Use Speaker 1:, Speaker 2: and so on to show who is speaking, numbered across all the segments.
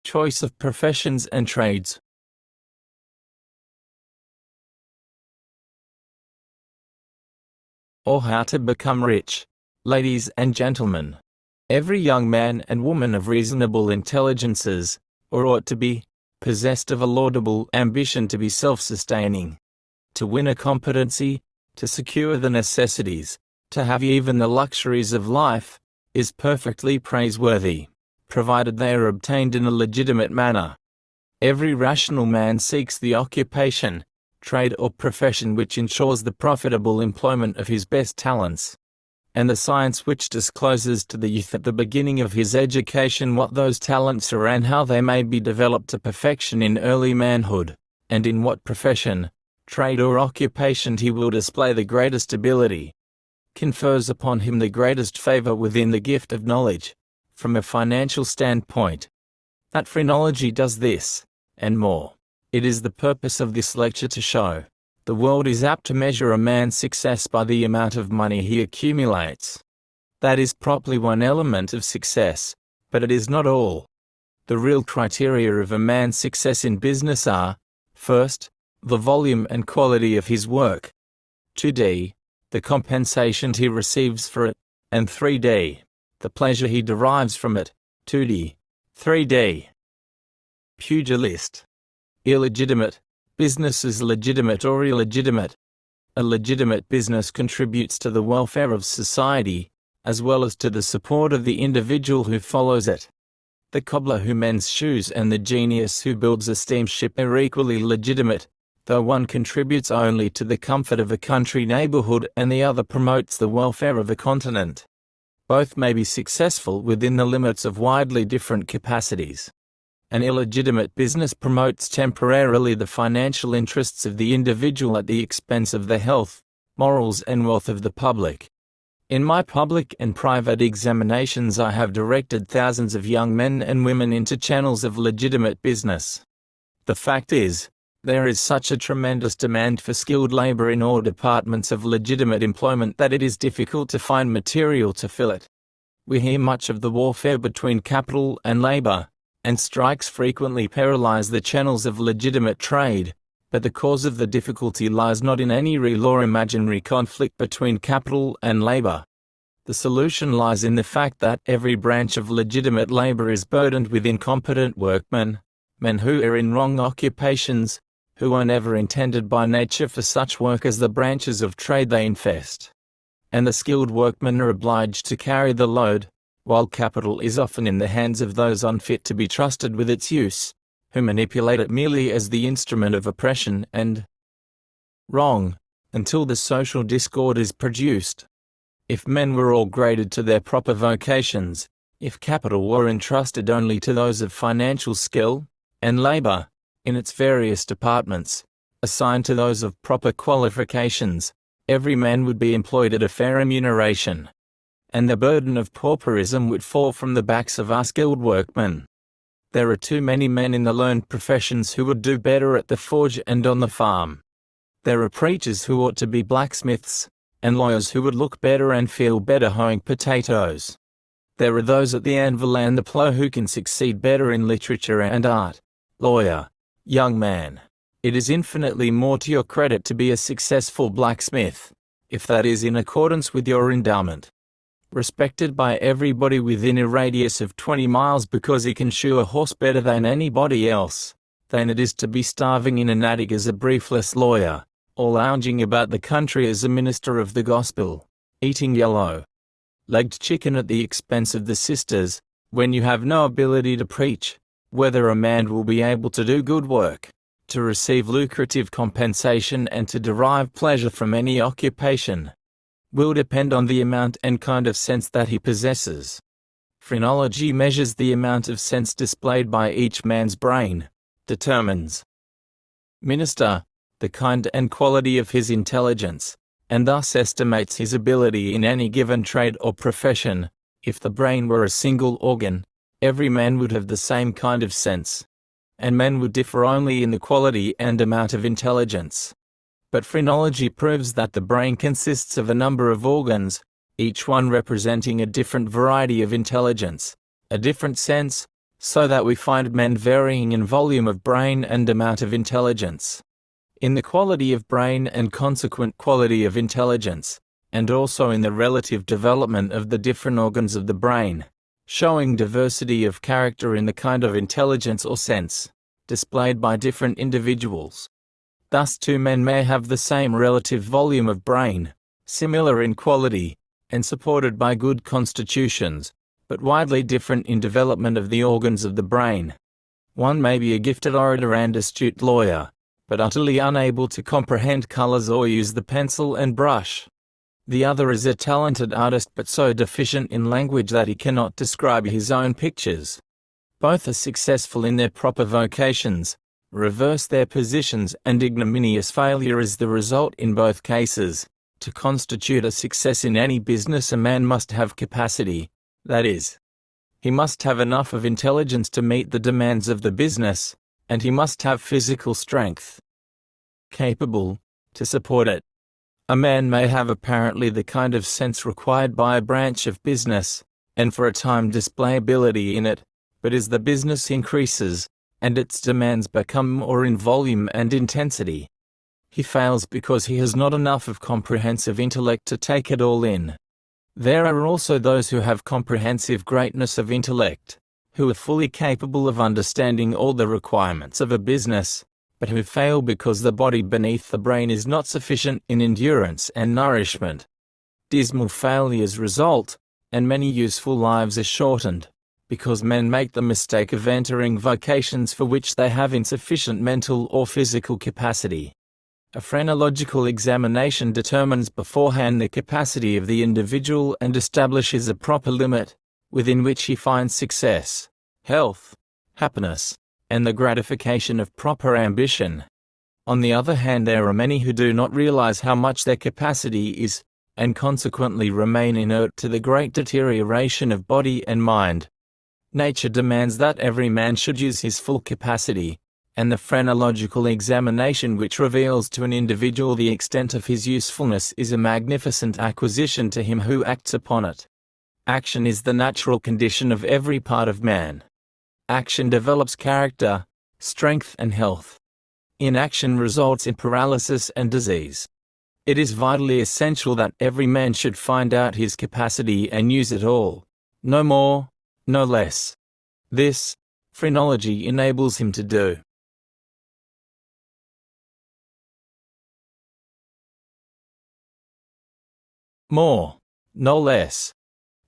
Speaker 1: Choice of professions and trades. Or how to become rich. Ladies and gentlemen, every young man and woman of reasonable intelligences, or ought to be, possessed of a laudable ambition to be self-sustaining, to win a competency, to secure the necessities, to have even the luxuries of life, is perfectly praiseworthy, provided they are obtained in a legitimate manner. Every rational man seeks the occupation, trade or profession which ensures the profitable employment of his best talents, and the science which discloses to the youth at the beginning of his education what those talents are and how they may be developed to perfection in early manhood, and in what profession, trade or occupation he will display the greatest ability, confers upon him the greatest favor within the gift of knowledge, from a financial standpoint. That phrenology does this, and more. It is the purpose of this lecture to show. The world is apt to measure a man's success by the amount of money he accumulates. That is properly one element of success, but it is not all. The real criteria of a man's success in business are, first, the volume and quality of his work, 2d, the compensation he receives for it, and 3d, the pleasure he derives from it, 2d, 3d. Pugilist. Illegitimate. Business is legitimate or illegitimate. A legitimate business contributes to the welfare of society, as well as to the support of the individual who follows it. The cobbler who mends shoes and the genius who builds a steamship are equally legitimate, though one contributes only to the comfort of a country neighborhood and the other promotes the welfare of a continent. Both may be successful within the limits of widely different capacities. An illegitimate business promotes temporarily the financial interests of the individual at the expense of the health, morals and wealth of the public. In my public and private examinations I have directed thousands of young men and women into channels of legitimate business. The fact is, there is such a tremendous demand for skilled labor in all departments of legitimate employment that it is difficult to find material to fill it. We hear much of the warfare between capital and labor, and strikes frequently paralyze the channels of legitimate trade, but the cause of the difficulty lies not in any real or imaginary conflict between capital and labor. The solution lies in the fact that every branch of legitimate labor is burdened with incompetent workmen, men who are in wrong occupations, who are never intended by nature for such work as the branches of trade they infest. And the skilled workmen are obliged to carry the load, while capital is often in the hands of those unfit to be trusted with its use, who manipulate it merely as the instrument of oppression and wrong, until the social discord is produced. If men were all graded to their proper vocations, if capital were entrusted only to those of financial skill, and labor, in its various departments, assigned to those of proper qualifications, every man would be employed at a fair remuneration, and the burden of pauperism would fall from the backs of our skilled workmen. There are too many men in the learned professions who would do better at the forge and on the farm. There are preachers who ought to be blacksmiths, and lawyers who would look better and feel better hoeing potatoes. There are those at the anvil and the plough who can succeed better in literature and art. Lawyer, young man, it is infinitely more to your credit to be a successful blacksmith, if that is in accordance with your endowment. Respected by everybody within a radius of 20 miles because he can shoe a horse better than anybody else, than it is to be starving in an attic as a briefless lawyer, or lounging about the country as a minister of the gospel, eating yellow-legged chicken at the expense of the sisters, when you have no ability to preach. Whether a man will be able to do good work, to receive lucrative compensation and to derive pleasure from any occupation, will depend on the amount and kind of sense that he possesses. Phrenology measures the amount of sense displayed by each man's brain, determines, minister, the kind and quality of his intelligence, and thus estimates his ability in any given trade or profession. If the brain were a single organ, every man would have the same kind of sense, and men would differ only in the quality and amount of intelligence. But phrenology proves that the brain consists of a number of organs, each one representing a different variety of intelligence, a different sense, so that we find men varying in volume of brain and amount of intelligence, in the quality of brain and consequent quality of intelligence, and also in the relative development of the different organs of the brain, showing diversity of character in the kind of intelligence or sense displayed by different individuals. Thus two men may have the same relative volume of brain, similar in quality, and supported by good constitutions, but widely different in development of the organs of the brain. One may be a gifted orator and astute lawyer, but utterly unable to comprehend colors or use the pencil and brush. The other is a talented artist but so deficient in language that he cannot describe his own pictures. Both are successful in their proper vocations, reverse their positions, and ignominious failure is the result in both cases. To constitute a success in any business, a man must have capacity, that is, he must have enough of intelligence to meet the demands of the business, and he must have physical strength, capable, to support it. A man may have apparently the kind of sense required by a branch of business, and for a time display ability in it, but as the business increases, and its demands become more in volume and intensity, he fails because he has not enough of comprehensive intellect to take it all in. There are also those who have comprehensive greatness of intellect, who are fully capable of understanding all the requirements of a business, but who fail because the body beneath the brain is not sufficient in endurance and nourishment. Dismal failures result, and many useful lives are shortened, because men make the mistake of entering vocations for which they have insufficient mental or physical capacity. A phrenological examination determines beforehand the capacity of the individual and establishes a proper limit, within which he finds success, health, happiness, and the gratification of proper ambition. On the other hand, there are many who do not realize how much their capacity is, and consequently remain inert to the great deterioration of body and mind. Nature demands that every man should use his full capacity, and the phrenological examination which reveals to an individual the extent of his usefulness is a magnificent acquisition to him who acts upon it. Action is the natural condition of every part of man. Action develops character, strength and health. Inaction results in paralysis and disease. It is vitally essential that every man should find out his capacity and use it all, no more, no less. This, phrenology enables him to do. More, no less.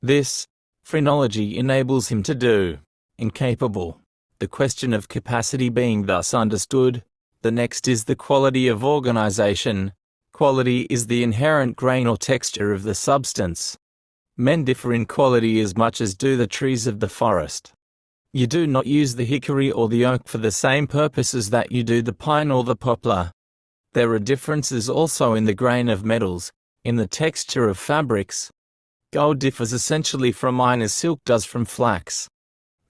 Speaker 1: This, phrenology enables him to do. Incapable. The question of capacity being thus understood, the next is the quality of organization. Quality is the inherent grain or texture of the substance. Men differ in quality as much as do the trees of the forest. You do not use the hickory or the oak for the same purposes that you do the pine or the poplar. There are differences also in the grain of metals, in the texture of fabrics. Gold differs essentially from iron as silk does from flax.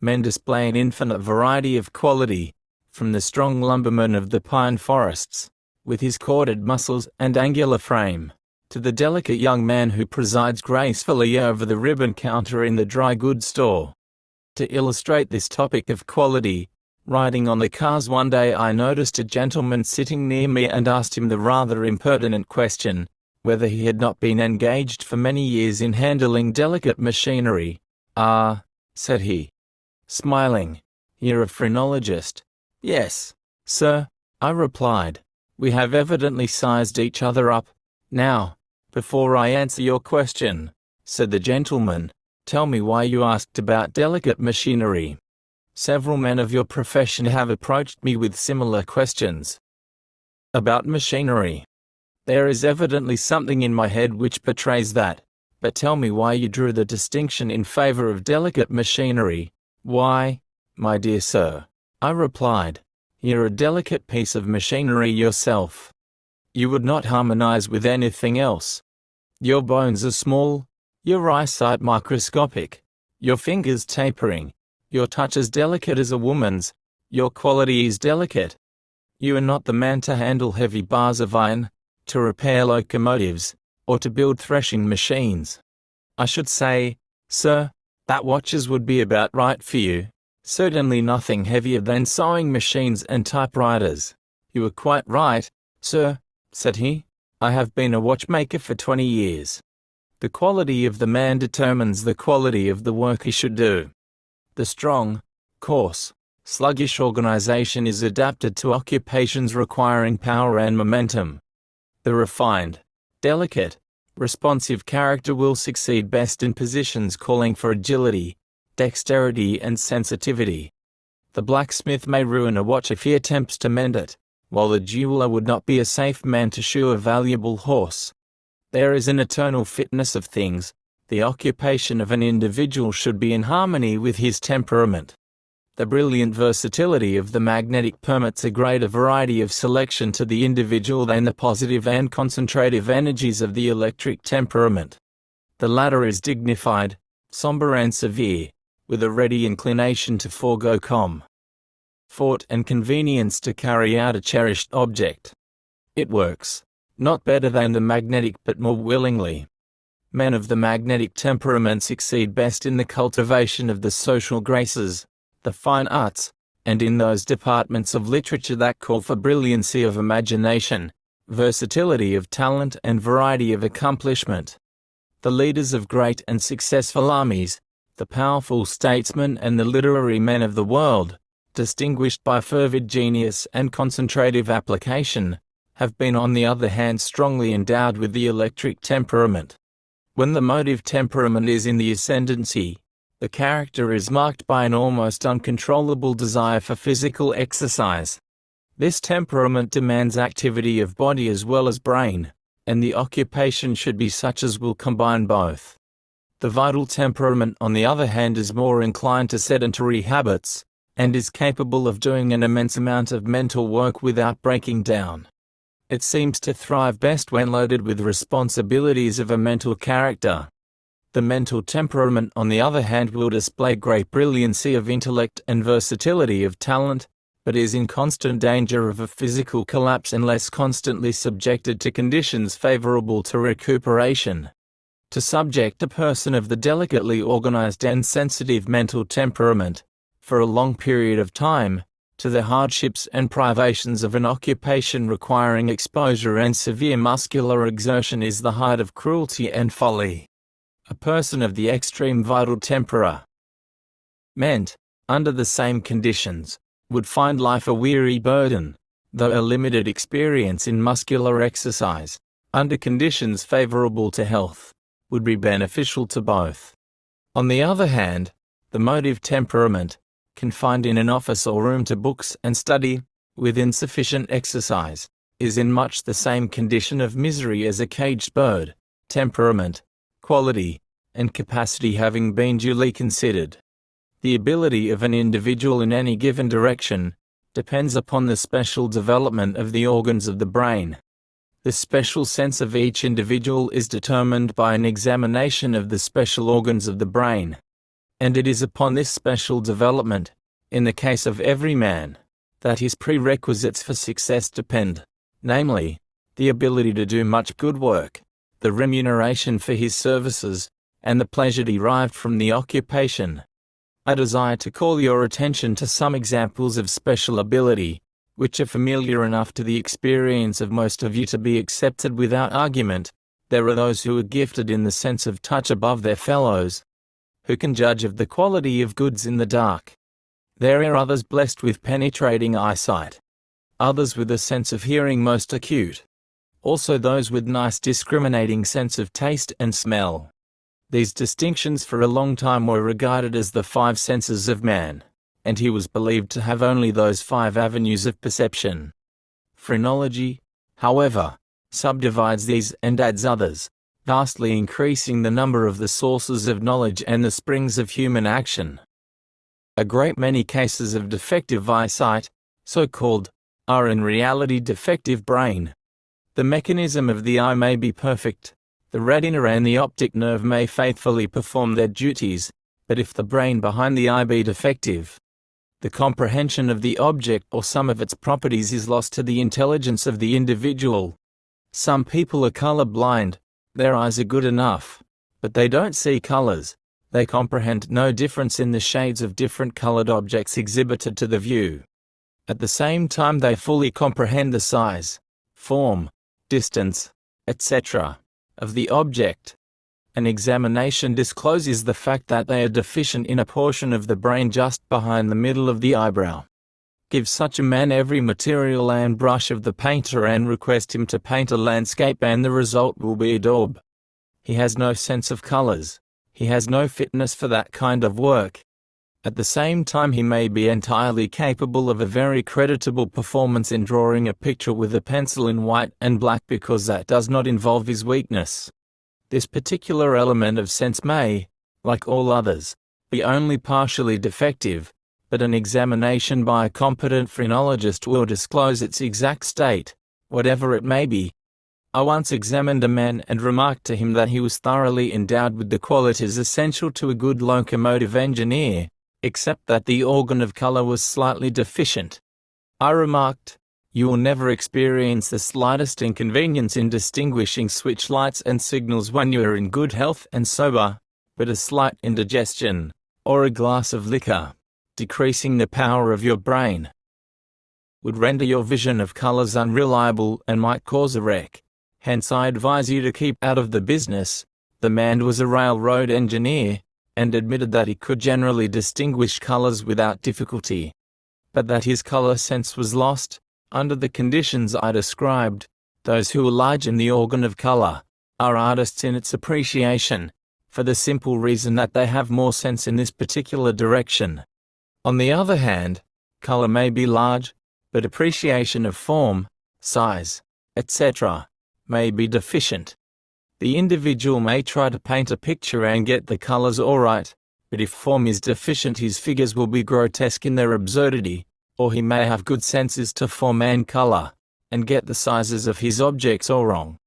Speaker 1: Men display an infinite variety of quality, from the strong lumberman of the pine forests, with his corded muscles and angular frame, to the delicate young man who presides gracefully over the ribbon counter in the dry goods store. To illustrate this topic of quality, riding on the cars one day I noticed a gentleman sitting near me and asked him the rather impertinent question, whether he had not been engaged for many years in handling delicate machinery. "Ah," said he, smiling, "you're a phrenologist." "Yes, sir," I replied. "We have evidently sized each other up. Now, before I answer your question," said the gentleman, "tell me why you asked about delicate machinery. Several men of your profession have approached me with similar questions about machinery. There is evidently something in my head which betrays that, but tell me why you drew the distinction in favor of delicate machinery." "Why, my dear sir," I replied, "you're a delicate piece of machinery yourself. You would not harmonize with anything else. Your bones are small, your eyesight microscopic, your fingers tapering, your touch as delicate as a woman's, your quality is delicate. You are not the man to handle heavy bars of iron, to repair locomotives, or to build threshing machines. I should say, sir, that watches would be about right for you, Certainly nothing heavier than sewing machines and typewriters. You are quite right, sir, said he. I have been a watchmaker for 20 years. The quality of the man determines the quality of the work he should do. The strong, coarse, sluggish organization is adapted to occupations requiring power and momentum. The refined, delicate, responsive character will succeed best in positions calling for agility, dexterity and sensitivity. The blacksmith may ruin a watch if he attempts to mend it, while the jeweler would not be a safe man to shoe a valuable horse. There is an eternal fitness of things. The occupation of an individual should be in harmony with his temperament. The brilliant versatility of the magnetic permits a greater variety of selection to the individual than the positive and concentrative energies of the electric temperament. The latter is dignified, somber and severe, with a ready inclination to forego comfort and convenience to carry out a cherished object. It works, not better than the magnetic but more willingly. Men of the magnetic temperament succeed best in the cultivation of the social graces, the fine arts, and in those departments of literature that call for brilliancy of imagination, versatility of talent and variety of accomplishment. The leaders of great and successful armies, the powerful statesmen and the literary men of the world, distinguished by fervid genius and concentrative application, have been on the other hand strongly endowed with the electric temperament. When the motive temperament is in the ascendancy, the character is marked by an almost uncontrollable desire for physical exercise. This temperament demands activity of body as well as brain, and the occupation should be such as will combine both. The vital temperament, on the other hand, is more inclined to sedentary habits, and is capable of doing an immense amount of mental work without breaking down. It seems to thrive best when loaded with responsibilities of a mental character. The mental temperament, on the other hand, will display great brilliancy of intellect and versatility of talent, but is in constant danger of a physical collapse unless constantly subjected to conditions favorable to recuperation. To subject a person of the delicately organized and sensitive mental temperament, for a long period of time, to the hardships and privations of an occupation requiring exposure and severe muscular exertion is the height of cruelty and folly. A person of the extreme vital temperament, under the same conditions, would find life a weary burden, though a limited experience in muscular exercise, under conditions favorable to health, would be beneficial to both. On the other hand, the motive temperament, confined in an office or room to books and study, with insufficient exercise, is in much the same condition of misery as a caged bird. Temperament, quality, and capacity having been duly considered, the ability of an individual in any given direction depends upon the special development of the organs of the brain. The special sense of each individual is determined by an examination of the special organs of the brain, and it is upon this special development, in the case of every man, that his prerequisites for success depend, namely, the ability to do much good work, the remuneration for his services, and the pleasure derived from the occupation. I desire to call your attention to some examples of special ability, which are familiar enough to the experience of most of you to be accepted without argument. There are those who are gifted in the sense of touch above their fellows, who can judge of the quality of goods in the dark. There are others blessed with penetrating eyesight, others with a sense of hearing most acute, also those with nice discriminating sense of taste and smell. These distinctions for a long time were regarded as the five senses of man, and he was believed to have only those 5 avenues of perception. Phrenology, however, subdivides these and adds others, vastly increasing the number of the sources of knowledge and the springs of human action. A great many cases of defective eyesight, so-called, are in reality defective brain. The mechanism of the eye may be perfect, the retina and the optic nerve may faithfully perform their duties, but if the brain behind the eye be defective, the comprehension of the object or some of its properties is lost to the intelligence of the individual. Some people are color blind, their eyes are good enough, but they don't see colors, They comprehend no difference in the shades of different colored objects exhibited to the view. At the same time they fully comprehend the size, form, distance, etc., of the object. An examination discloses the fact that they are deficient in a portion of the brain just behind the middle of the eyebrow. Give such a man every material and brush of the painter and request him to paint a landscape and the result will be a daub. He has no sense of colors. He has no fitness for that kind of work. At the same time he may be entirely capable of a very creditable performance in drawing a picture with a pencil in white and black because that does not involve his weakness. This particular element of sense may, like all others, be only partially defective, but an examination by a competent phrenologist will disclose its exact state, whatever it may be. I once examined a man and remarked to him that he was thoroughly endowed with the qualities essential to a good locomotive engineer, except that the organ of color was slightly deficient. I remarked, "You will never experience the slightest inconvenience in distinguishing switch lights and signals when you are in good health and sober, but a slight indigestion, or a glass of liquor, decreasing the power of your brain, would render your vision of colors unreliable and might cause a wreck. Hence I advise you to keep out of the business." The man was a railroad engineer, and admitted that he could generally distinguish colors without difficulty, but that his color sense was lost, under the conditions I described. Those who are large in the organ of color are artists in its appreciation, for the simple reason that they have more sense in this particular direction. On the other hand, color may be large, but appreciation of form, size, etc., may be deficient. The individual may try to paint a picture and get the colors all right, but if form is deficient his figures will be grotesque in their absurdity, or he may have good senses to form and color, and get the sizes of his objects all wrong.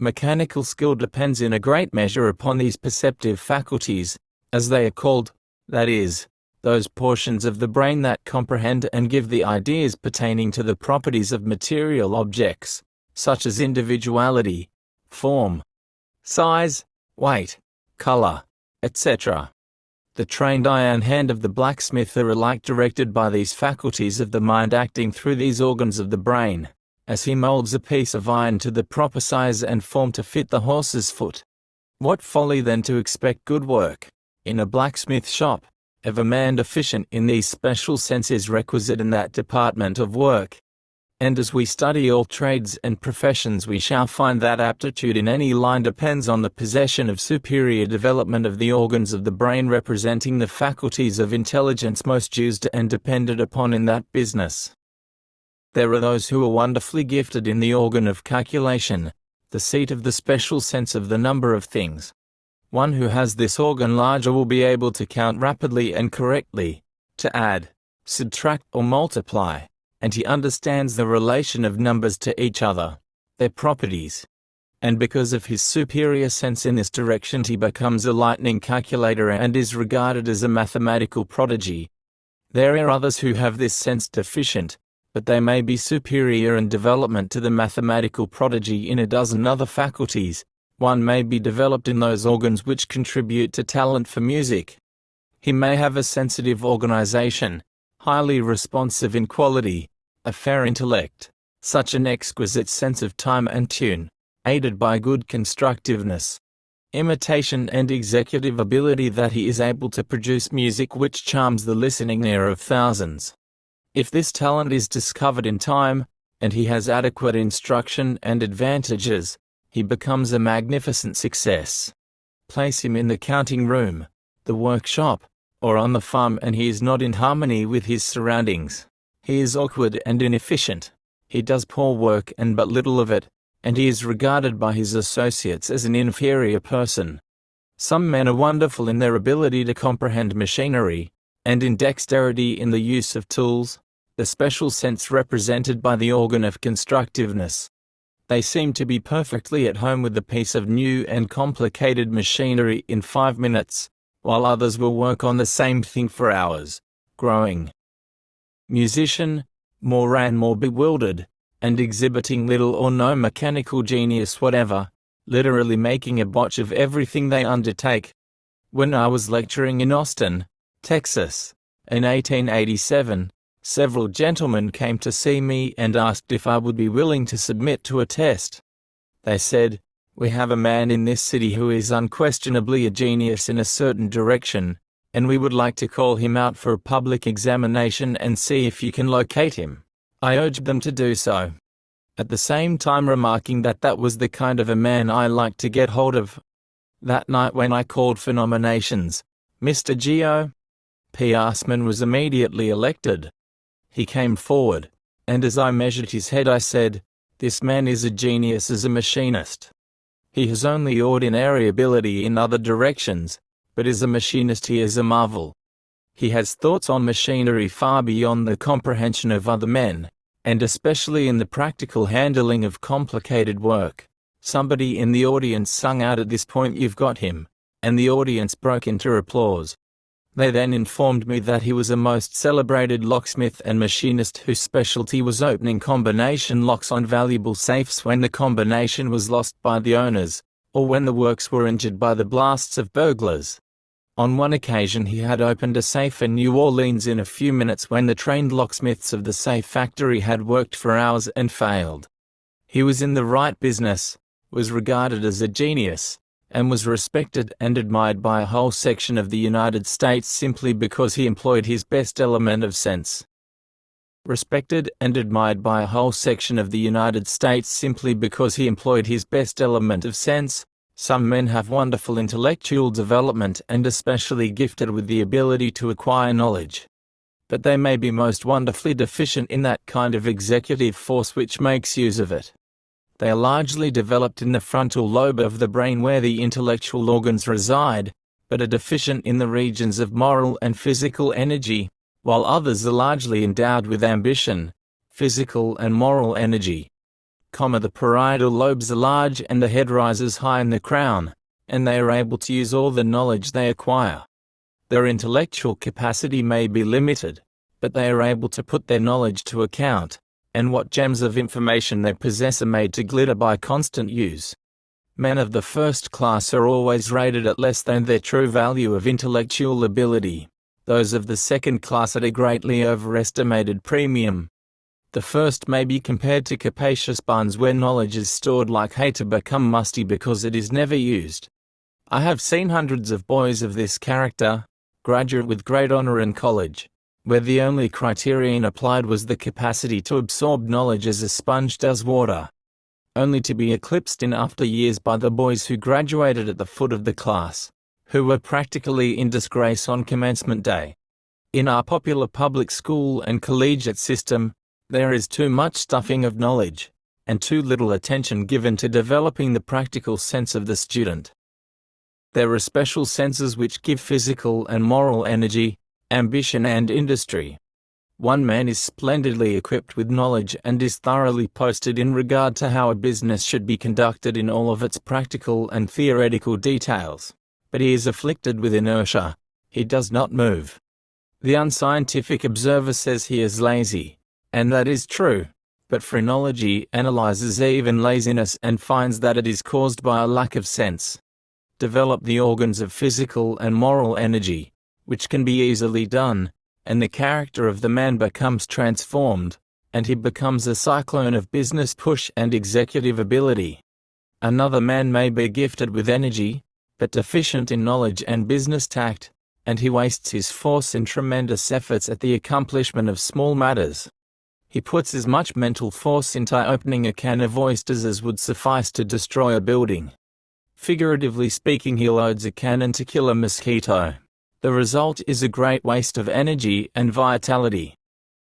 Speaker 1: Mechanical skill depends in a great measure upon these perceptive faculties, as they are called, that is, those portions of the brain that comprehend and give the ideas pertaining to the properties of material objects, such as individuality, form, size, weight, color, etc. The trained eye and hand of the blacksmith are alike directed by these faculties of the mind acting through these organs of the brain, as he molds a piece of iron to the proper size and form to fit the horse's foot. What folly then to expect good work, in a blacksmith shop, of a man deficient in these special senses requisite in that department of work. And as we study all trades and professions we shall find that aptitude in any line depends on the possession of superior development of the organs of the brain representing the faculties of intelligence most used and depended upon in that business. There are those who are wonderfully gifted in the organ of calculation, the seat of the special sense of the number of things. One who has this organ larger will be able to count rapidly and correctly, to add, subtract or multiply, and he understands the relation of numbers to each other, their properties. And because of his superior sense in this direction he becomes a lightning calculator and is regarded as a mathematical prodigy. There are others who have this sense deficient, but they may be superior in development to the mathematical prodigy in a dozen other faculties. One may be developed in those organs which contribute to talent for music. He may have a sensitive organization, highly responsive in quality, a fair intellect, such an exquisite sense of time and tune, aided by good constructiveness, imitation and executive ability that he is able to produce music which charms the listening ear of thousands. If this talent is discovered in time, and he has adequate instruction and advantages, he becomes a magnificent success. Place him in the counting room, the workshop, or on the farm and he is not in harmony with his surroundings. He is awkward and inefficient. He does poor work and but little of it, and he is regarded by his associates as an inferior person. Some men are wonderful in their ability to comprehend machinery, and in dexterity in the use of tools, the special sense represented by the organ of constructiveness. They seem to be perfectly at home with a piece of new and complicated machinery in 5 minutes, while others will work on the same thing for hours, growing musician, more and more bewildered, and exhibiting little or no mechanical genius whatever, literally making a botch of everything they undertake. When I was lecturing in Austin, Texas, in 1887, several gentlemen came to see me and asked if I would be willing to submit to a test. They said, "We have a man in this city who is unquestionably a genius in a certain direction, and we would like to call him out for a public examination and see if you can locate him." I urged them to do so, at the same time remarking that that was the kind of a man I liked to get hold of. That night when I called for nominations, Mr. G.O.P. Arsman was immediately elected. He came forward, and as I measured his head I said, "This man is a genius as a machinist. He has only ordinary ability in other directions, but as a machinist he is a marvel. He has thoughts on machinery far beyond the comprehension of other men, and especially in the practical handling of complicated work." Somebody in the audience sung out at this point, "You've got him," and the audience broke into applause. They then informed me that he was a most celebrated locksmith and machinist whose specialty was opening combination locks on valuable safes when the combination was lost by the owners, or when the works were injured by the blasts of burglars. On one occasion he had opened a safe in New Orleans in a few minutes when the trained locksmiths of the safe factory had worked for hours and failed. He was in the right business, was regarded as a genius, and was respected and admired by a whole section of the United States simply because he employed his best element of sense. Respected and admired by a whole section of the United States simply because he employed his best element of sense. Some men have wonderful intellectual development and especially gifted with the ability to acquire knowledge. But they may be most wonderfully deficient in that kind of executive force which makes use of it. They are largely developed in the frontal lobe of the brain where the intellectual organs reside, but are deficient in the regions of moral and physical energy, while others are largely endowed with ambition, physical and moral energy. The parietal lobes are large and the head rises high in the crown, and they are able to use all the knowledge they acquire. Their intellectual capacity may be limited, but they are able to put their knowledge to account, and what gems of information they possess are made to glitter by constant use. Men of the first class are always rated at less than their true value of intellectual ability, those of the second class at a greatly overestimated premium. The first may be compared to capacious barns where knowledge is stored like hay to become musty because it is never used. I have seen hundreds of boys of this character, graduate with great honor in college, where the only criterion applied was the capacity to absorb knowledge as a sponge does water, only to be eclipsed in after years by the boys who graduated at the foot of the class, who were practically in disgrace on commencement day. In our popular public school and collegiate system, there is too much stuffing of knowledge, and too little attention given to developing the practical sense of the student. There are special senses which give physical and moral energy, ambition and industry. One man is splendidly equipped with knowledge and is thoroughly posted in regard to how a business should be conducted in all of its practical and theoretical details, but he is afflicted with inertia. He does not move. The unscientific observer says he is lazy, and that is true, but phrenology analyzes even laziness and finds that it is caused by a lack of sense. Develop the organs of physical and moral energy, which can be easily done, and the character of the man becomes transformed, and he becomes a cyclone of business push and executive ability. Another man may be gifted with energy, but deficient in knowledge and business tact, and he wastes his force in tremendous efforts at the accomplishment of small matters. He puts as much mental force into opening a can of oysters as would suffice to destroy a building. Figuratively speaking, he loads a cannon to kill a mosquito. The result is a great waste of energy and vitality.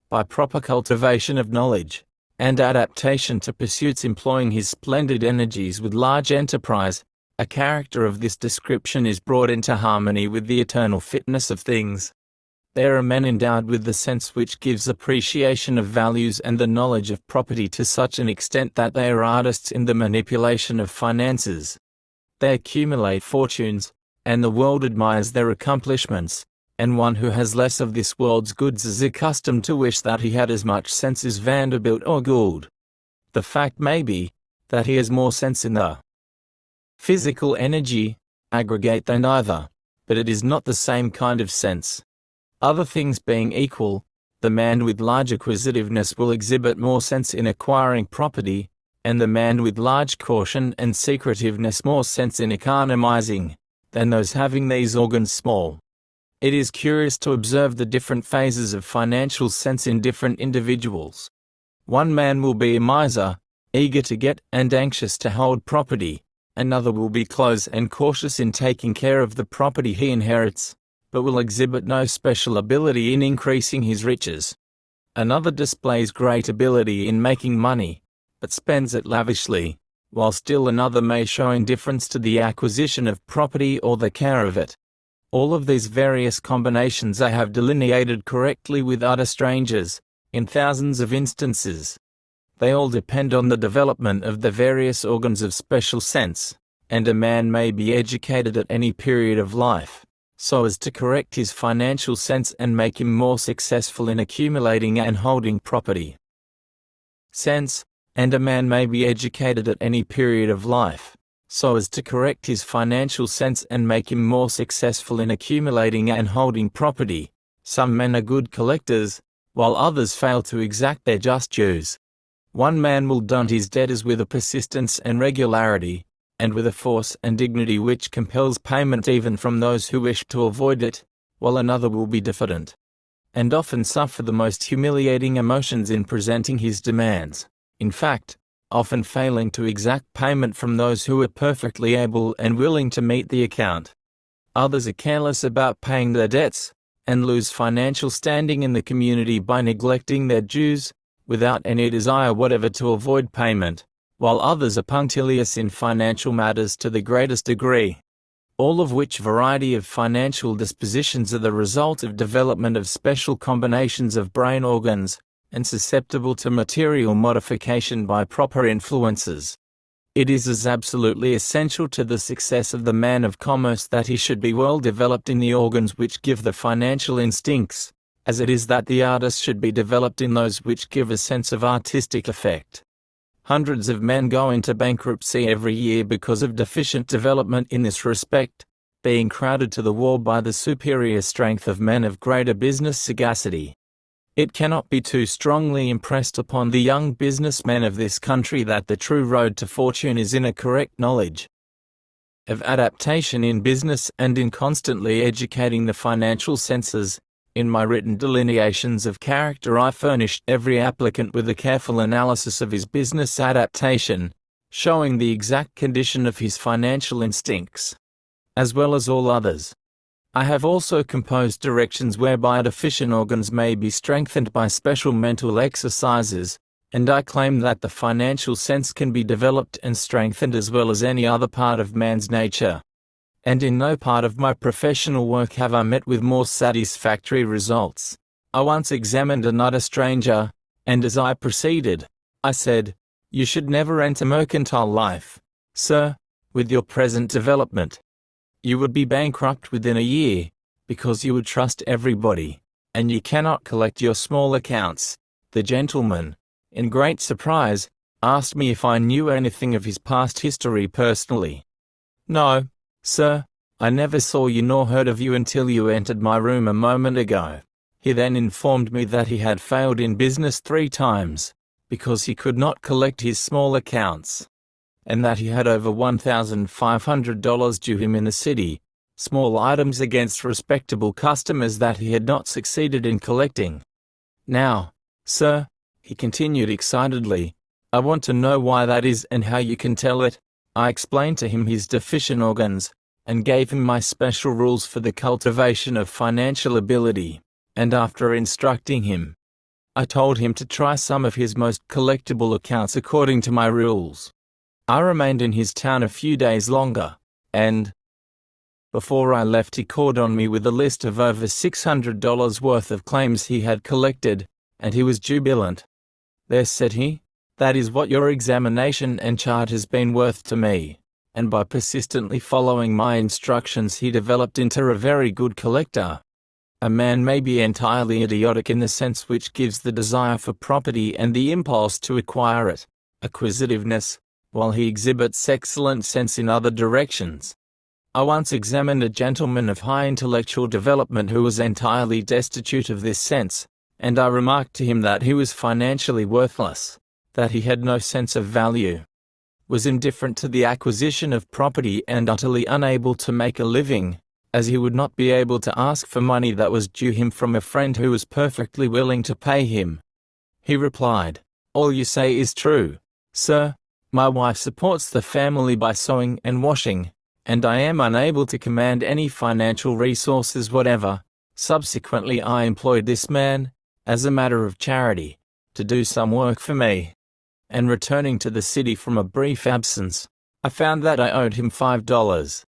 Speaker 1: By proper cultivation of knowledge, and adaptation to pursuits employing his splendid energies with large enterprise, a character of this description is brought into harmony with the eternal fitness of things. There are men endowed with the sense which gives appreciation of values and the knowledge of property to such an extent that they are artists in the manipulation of finances. They accumulate fortunes, and the world admires their accomplishments, and one who has less of this world's goods is accustomed to wish that he had as much sense as Vanderbilt or Gould. The fact may be that he has more sense in the physical energy aggregate than either, but it is not the same kind of sense. Other things being equal, the man with large acquisitiveness will exhibit more sense in acquiring property, and the man with large caution and secretiveness more sense in economizing, than those having these organs small. It is curious to observe the different phases of financial sense in different individuals. One man will be a miser, eager to get and anxious to hold property. Another will be close and cautious in taking care of the property he inherits, but will exhibit no special ability in increasing his riches. Another displays great ability in making money, but spends it lavishly, while still another may show indifference to the acquisition of property or the care of it. All of these various combinations I have delineated correctly with utter strangers, in thousands of instances. They all depend on the development of the various organs of special sense, and a man may be educated at any period of life, so as to correct his financial sense and make him more successful in accumulating and holding property. Sense, and a man may be educated at any period of life, so as to correct his financial sense and make him more successful in accumulating and holding property. Some men are good collectors, while others fail to exact their just dues. One man will dunt his debtors with a persistence and regularity, and with a force and dignity which compels payment even from those who wish to avoid it, while another will be diffident, and often suffer the most humiliating emotions in presenting his demands, in fact, often failing to exact payment from those who are perfectly able and willing to meet the account. Others are careless about paying their debts, and lose financial standing in the community by neglecting their dues, without any desire whatever to avoid payment, while others are punctilious in financial matters to the greatest degree. All of which variety of financial dispositions are the result of development of special combinations of brain organs, and susceptible to material modification by proper influences. It is as absolutely essential to the success of the man of commerce that he should be well developed in the organs which give the financial instincts, as it is that the artist should be developed in those which give a sense of artistic effect. Hundreds of men go into bankruptcy every year because of deficient development in this respect, being crowded to the wall by the superior strength of men of greater business sagacity. It cannot be too strongly impressed upon the young businessmen of this country that the true road to fortune is in a correct knowledge of adaptation in business and in constantly educating the financial senses. In my written delineations of character I furnished every applicant with a careful analysis of his business adaptation, showing the exact condition of his financial instincts, as well as all others. I have also composed directions whereby deficient organs may be strengthened by special mental exercises, and I claim that the financial sense can be developed and strengthened as well as any other part of man's nature. And in no part of my professional work have I met with more satisfactory results. I once examined an utter stranger, and as I proceeded, I said, "You should never enter mercantile life, sir, with your present development. You would be bankrupt within a year, because you would trust everybody, and you cannot collect your small accounts." The gentleman, in great surprise, asked me if I knew anything of his past history personally. "No, sir, I never saw you nor heard of you until you entered my room a moment ago." He then informed me that he had failed in business 3 times, because he could not collect his small accounts, and that he had over $1,500 due him in the city, small items against respectable customers that he had not succeeded in collecting. "Now, sir," he continued excitedly, "I want to know why that is and how you can tell it." I explained to him his deficient organs, and gave him my special rules for the cultivation of financial ability, and after instructing him, I told him to try some of his most collectible accounts according to my rules. I remained in his town a few days longer, and before I left he called on me with a list of over $600 worth of claims he had collected, and he was jubilant. "There," said he, "that is what your examination and chart has been worth to me," and by persistently following my instructions he developed into a very good collector. A man may be entirely idiotic in the sense which gives the desire for property and the impulse to acquire it, acquisitiveness, while he exhibits excellent sense in other directions. I once examined a gentleman of high intellectual development who was entirely destitute of this sense, and I remarked to him that he was financially worthless, that he had no sense of value, was indifferent to the acquisition of property and utterly unable to make a living, as he would not be able to ask for money that was due him from a friend who was perfectly willing to pay him. He replied, "All you say is true, sir. My wife supports the family by sewing and washing, and I am unable to command any financial resources whatever. Subsequently, I employed this man, as a matter of charity, to do some work for me. And returning to the city from a brief absence, I found that I owed him $5.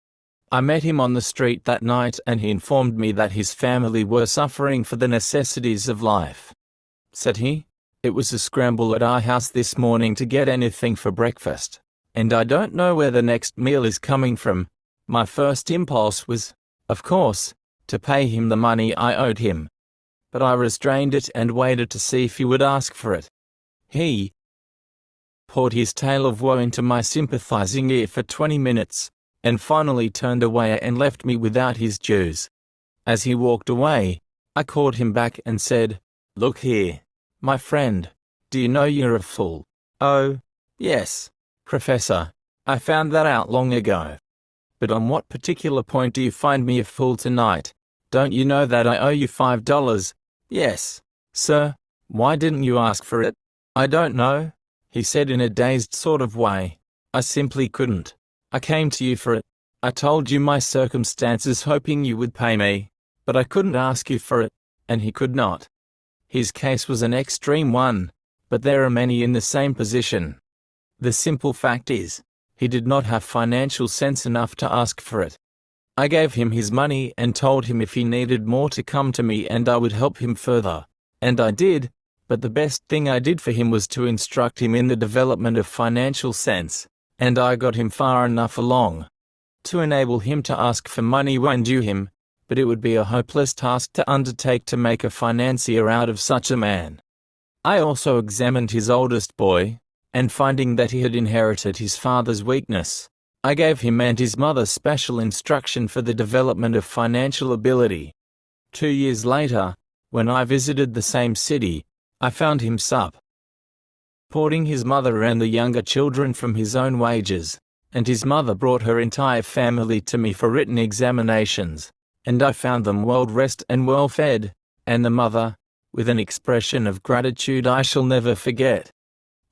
Speaker 1: I met him on the street that night and he informed me that his family were suffering for the necessities of life. Said he, "It was a scramble at our house this morning to get anything for breakfast, and I don't know where the next meal is coming from." My first impulse was, of course, to pay him the money I owed him. But I restrained it and waited to see if he would ask for it. He poured his tale of woe into my sympathizing ear for 20 minutes, and finally turned away and left me without his dues. As he walked away, I called him back and said, "Look here, my friend, do you know you're a fool?" "Oh, yes, Professor, I found that out long ago. But on what particular point do you find me a fool tonight? Don't you know that I owe you $5? "Yes, sir. Why didn't you ask for it?" "I don't know," he said in a dazed sort of way. "I simply couldn't. I came to you for it. I told you my circumstances hoping you would pay me, but I couldn't ask you for it," and he could not. His case was an extreme one, but there are many in the same position. The simple fact is, he did not have financial sense enough to ask for it. I gave him his money and told him if he needed more to come to me and I would help him further. And I did, but the best thing I did for him was to instruct him in the development of financial sense, and I got him far enough along to enable him to ask for money when due him, but it would be a hopeless task to undertake to make a financier out of such a man. I also examined his oldest boy, and finding that he had inherited his father's weakness, I gave him and his mother special instruction for the development of financial ability. 2 years later, when I visited the same city, I found him supporting his mother and the younger children from his own wages, and his mother brought her entire family to me for written examinations, and I found them well dressed and well fed, and the mother, with an expression of gratitude I shall never forget,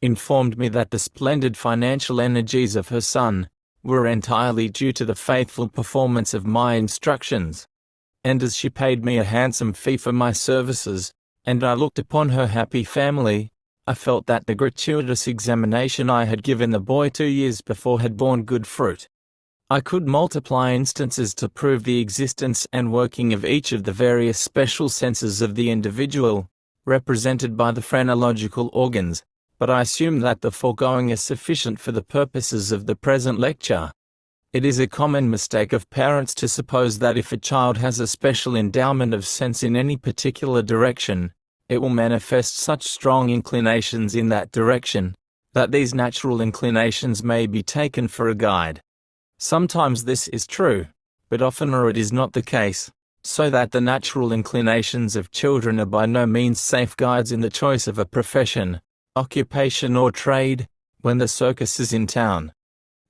Speaker 1: informed me that the splendid financial energies of her son were entirely due to the faithful performance of my instructions. And as she paid me a handsome fee for my services, and I looked upon her happy family, I felt that the gratuitous examination I had given the boy 2 years before had borne good fruit. I could multiply instances to prove the existence and working of each of the various special senses of the individual, represented by the phrenological organs, but I assume that the foregoing is sufficient for the purposes of the present lecture. It is a common mistake of parents to suppose that if a child has a special endowment of sense in any particular direction, it will manifest such strong inclinations in that direction, that these natural inclinations may be taken for a guide. Sometimes this is true, but oftener it is not the case, so that the natural inclinations of children are by no means safeguards in the choice of a profession, occupation or trade, when the circus is in town.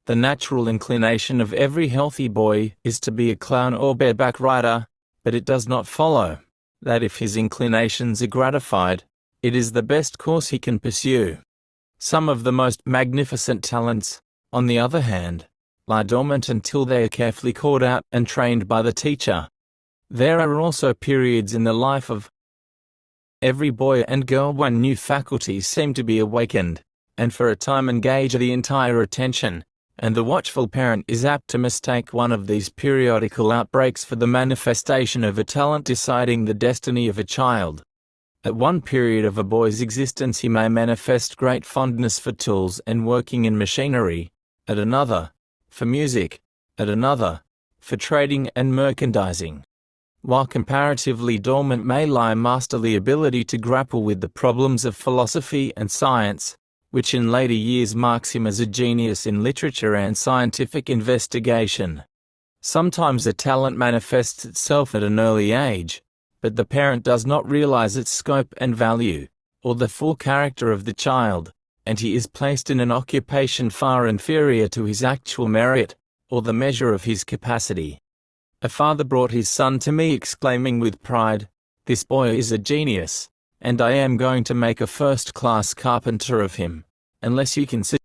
Speaker 1: The natural inclination of every healthy boy is to be a clown or bareback rider, but it does not follow that if his inclinations are gratified, it is the best course he can pursue. Some of the most magnificent talents, on the other hand, lie dormant until they are carefully called out and trained by the teacher. There are also periods in the life of every boy and girl when new faculties seem to be awakened, and for a time engage the entire attention, and the watchful parent is apt to mistake one of these periodical outbreaks for the manifestation of a talent deciding the destiny of a child. At one period of a boy's existence he may manifest great fondness for tools and working in machinery, at another, for music, at another, for trading and merchandising. While comparatively dormant may lie masterly ability to grapple with the problems of philosophy and science, which in later years marks him as a genius in literature and scientific investigation. Sometimes a talent manifests itself at an early age, but the parent does not realize its scope and value, or the full character of the child, and he is placed in an occupation far inferior to his actual merit, or the measure of his capacity. A father brought his son to me exclaiming with pride, "This boy is a genius, and I am going to make a first-class carpenter of him, unless you consider